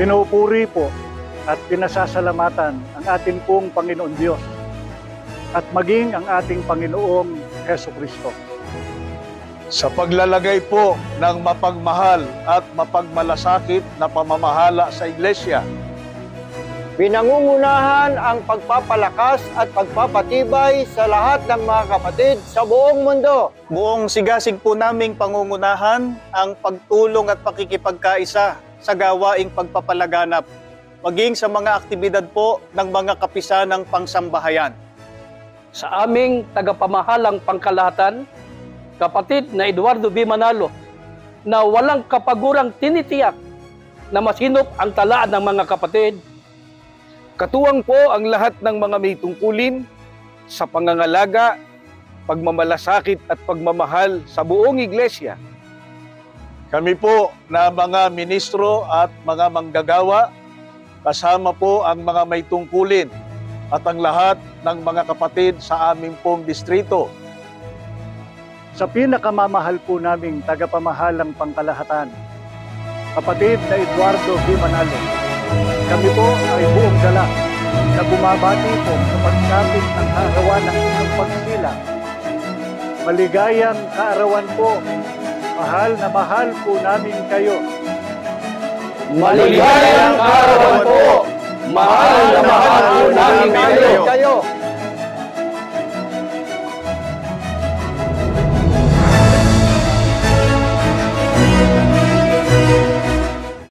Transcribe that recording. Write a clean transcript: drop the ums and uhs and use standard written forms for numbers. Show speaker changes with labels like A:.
A: Pinupuri po at pinasasalamatan ang ating pong Panginoon Diyos at maging ang ating Panginoong Jesucristo.
B: Sa paglalagay po ng mapagmahal at mapagmalasakit na pamamahala sa Iglesia,
C: pinangungunahan ang pagpapalakas at pagpapatibay sa lahat ng mga kapatid sa buong mundo.
D: Buong sigasig po naming pangungunahan ang pagtulong at pakikipagkaisa sa gawaing pagpapalaganap, maging sa mga aktibidad po ng mga kapisanang pangsambahayan.
E: Sa aming tagapamahalang pangkalahatan, kapatid na Eduardo B. Manalo, na walang kapagurang tinitiyak na masinop ang talaan ng mga kapatid.
F: Katuwang po ang lahat ng mga may tungkulin sa pangangalaga, pagmamalasakit at pagmamahal sa buong Iglesia.
B: kami po na mga ministro at mga manggagawa, kasama po ang mga may tungkulin at ang lahat ng mga kapatid sa aming pong distrito.
A: Sa pinakamamahal po naming tagapamahalang pangkalahatan, kapatid na Eduardo B. Manalo, kami po ay buong galak na bumabati po sa pagsapit ng kaarawan ng inyong pagsilang. Maligayang kaarawan po, mahal po namin kayo.
E: Maligayang kaarawan po, mahal po namin kayo.